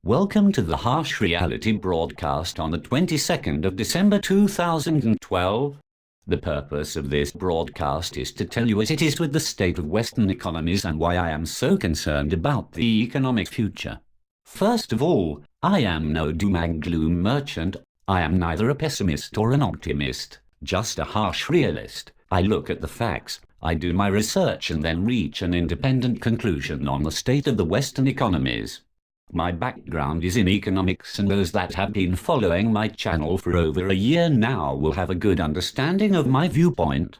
Welcome to the Harsh Reality broadcast on the 22nd of December 2012. The purpose of this broadcast is to tell you as it is with the state of Western economies and why I am so concerned about the economic future. First of all, I am no doom and gloom merchant. I am neither a pessimist or an optimist, just a harsh realist. I look at the facts, I do my research and then reach an independent conclusion on the state of the Western economies. My background is in economics, and those that have been following my channel for over a year now will have a good understanding of my viewpoint.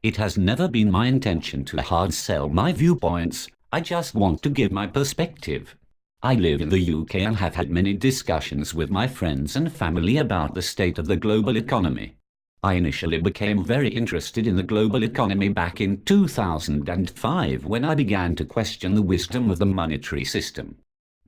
It has never been my intention to hard sell my viewpoints, I just want to give my perspective. I live in the UK and have had many discussions with my friends and family about the state of the global economy. I initially became very interested in the global economy back in 2005 when I began to question the wisdom of the monetary system.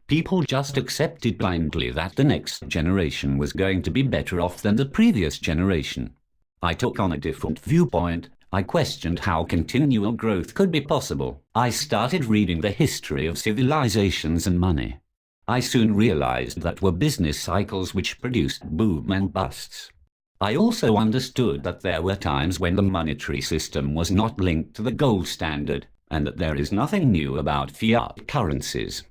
People just accepted blindly that the next generation was going to be better off than the previous generation. I took on a different viewpoint. I questioned how continual growth could be possible. I started reading the history of civilizations and money. I soon realized that were business cycles which produced boom and busts. I also understood that there were times when the monetary system was not linked to the gold standard, and that there is nothing new about fiat currencies.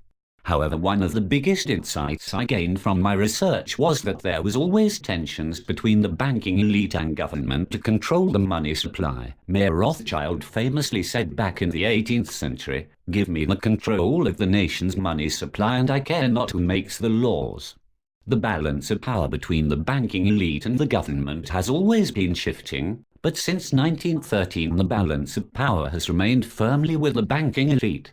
However, one of the biggest insights I gained from my research was that there was always tensions between the banking elite and government to control the money supply. Mayor Rothschild famously said back in the 18th century, "Give me the control of the nation's money supply and I care not who makes the laws." The balance of power between the banking elite and the government has always been shifting, but since 1913 the balance of power has remained firmly with the banking elite.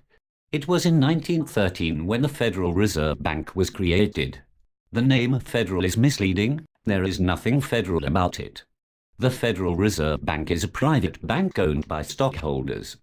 It was in 1913 when the Federal Reserve Bank was created. The name federal is misleading, there is nothing federal about it. The Federal Reserve Bank is a private bank owned by stockholders.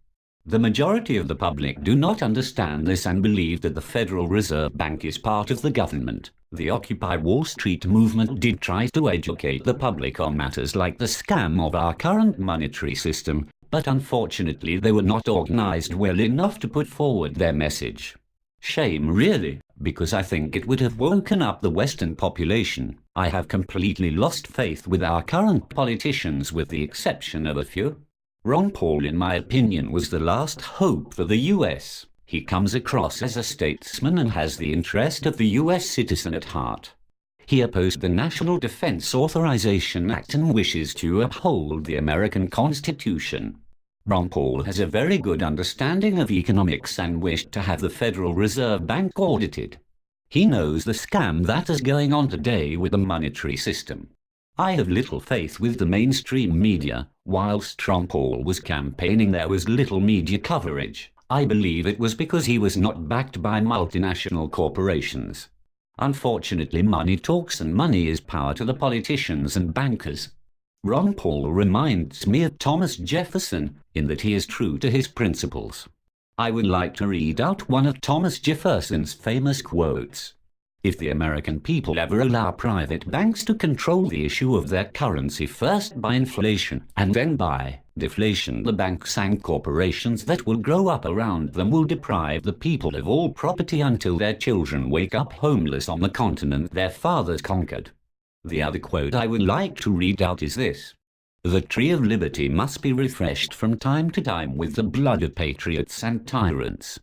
The majority of the public do not understand this and believe that the Federal Reserve Bank is part of the government. The Occupy Wall Street movement did try to educate the public on matters like the scam of our current monetary system, but unfortunately they were not organized well enough to put forward their message. Shame, really, because I think it would have woken up the Western population. I have completely lost faith with our current politicians with the exception of a few. Ron Paul, in my opinion, was the last hope for the US. He comes across as a statesman and has the interest of the US citizen at heart. He opposed the National Defense Authorization Act and wishes to uphold the American Constitution. Ron Paul has a very good understanding of economics and wished to have the Federal Reserve Bank audited. He knows the scam that is going on today with the monetary system. I have little faith with the mainstream media. Whilst Ron Paul was campaigning, there was little media coverage. I believe it was because he was not backed by multinational corporations. Unfortunately, money talks and money is power to the politicians and bankers. Ron Paul reminds me of Thomas Jefferson in that he is true to his principles. I would like to read out one of Thomas Jefferson's famous quotes. "If the American people ever allow private banks to control the issue of their currency first by inflation and then by deflation, the banks and corporations that will grow up around them will deprive the people of all property until their children wake up homeless on the continent their fathers conquered." The other quote I would like to read out is this: "The tree of liberty must be refreshed from time to time with the blood of patriots and tyrants."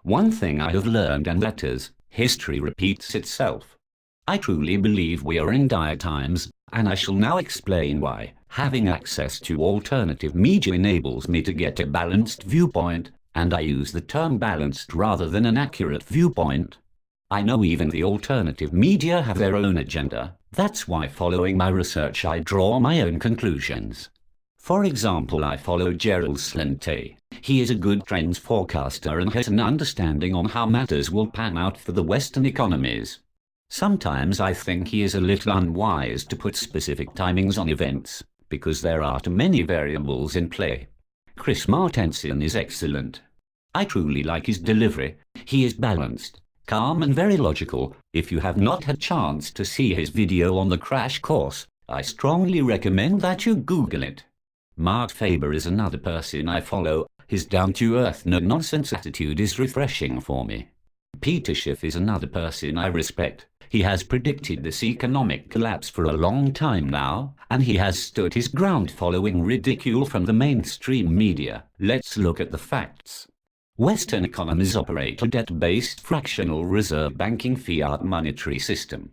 One thing I have learned, and that is, history repeats itself. I truly believe we are in dire times, and I shall now explain why. Having access to alternative media enables me to get a balanced viewpoint, and I use the term balanced rather than an accurate viewpoint. I know even the alternative media have their own agenda. That's why, following my research, I draw my own conclusions. For example, I follow Gerald Slente. He is a good trends forecaster and has an understanding on how matters will pan out for the Western economies. Sometimes I think he is a little unwise to put specific timings on events, because there are too many variables in play. Chris Martenson is excellent. I truly like his delivery. He is balanced, calm and very logical. If you have not had chance to see his video on the crash course, I strongly recommend that you Google it. Mark Faber is another person I follow. His down-to-earth, no-nonsense attitude is refreshing for me. Peter Schiff is another person I respect. He has predicted this economic collapse for a long time now, and he has stood his ground following ridicule from the mainstream media. Let's look at the facts. Western economies operate a debt-based fractional reserve banking fiat monetary system.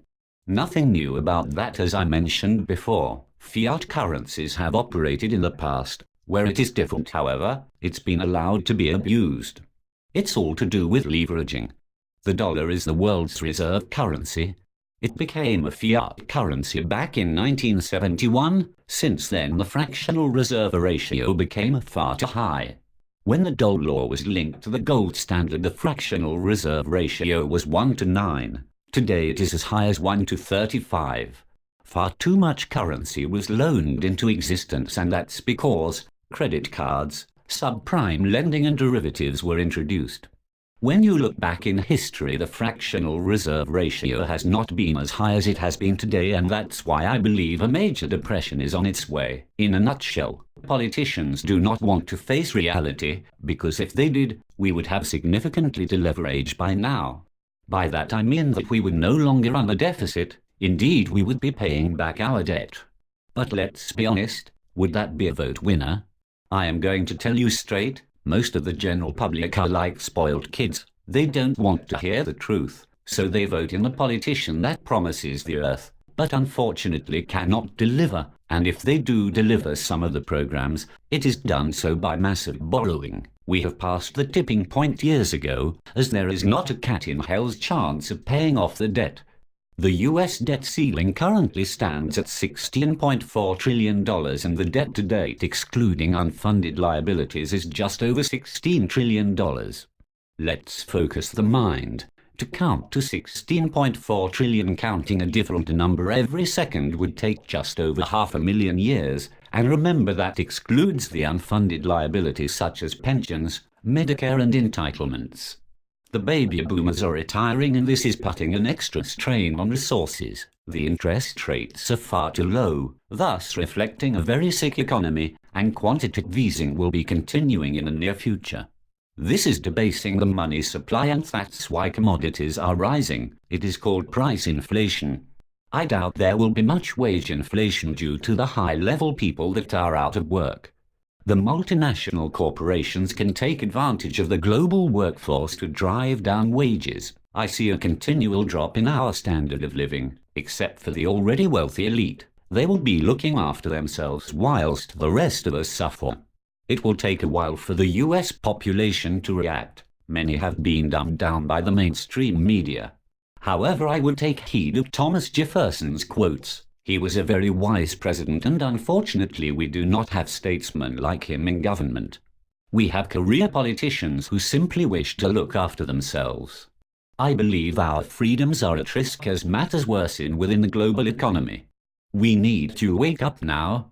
Nothing new about that, as I mentioned before. Fiat currencies have operated in the past. Where it is different, however, it's been allowed to be abused. It's all to do with leveraging. The dollar is the world's reserve currency. It became a fiat currency back in 1971. Since then, the fractional reserve ratio became far too high. When the dollar was linked to the gold standard, the fractional reserve ratio was 1:9. Today it is as high as 1:35. Far too much currency was loaned into existence, and that's because credit cards, subprime lending and derivatives were introduced. When you look back in history, the fractional reserve ratio has not been as high as it has been today, and that's why I believe a major depression is on its way. In a nutshell, politicians do not want to face reality, because if they did, we would have significantly deleveraged by now. By that I mean that we would no longer run a deficit. Indeed, we would be paying back our debt. But let's be honest, would that be a vote winner? I am going to tell you straight, most of the general public are like spoiled kids. They don't want to hear the truth, so they vote in a politician that promises the earth, but unfortunately cannot deliver. And if they do deliver some of the programs, it is done so by massive borrowing. We have passed the tipping point years ago, as there is not a cat in hell's chance of paying off the debt. The US debt ceiling currently stands at $16.4 trillion, and the debt to date, excluding unfunded liabilities, is just over $16 trillion. Let's focus the mind. To count to 16.4 trillion, counting a different number every second, would take just over 500,000 years. And remember, that excludes the unfunded liabilities such as pensions, Medicare and entitlements. The baby boomers are retiring, and this is putting an extra strain on resources. The interest rates are far too low, thus reflecting a very sick economy, and quantitative easing will be continuing in the near future. This is debasing the money supply, and that's why commodities are rising. It is called price inflation. I doubt there will be much wage inflation due to the high-level people that are out of work. The multinational corporations can take advantage of the global workforce to drive down wages. I see a continual drop in our standard of living, except for the already wealthy elite. They will be looking after themselves whilst the rest of us suffer. It will take a while for the US population to react. Many have been dumbed down by the mainstream media. However, I would take heed of Thomas Jefferson's quotes. He was a very wise president, and unfortunately we do not have statesmen like him in government. We have career politicians who simply wish to look after themselves. I believe our freedoms are at risk as matters worsen within the global economy. We need to wake up now.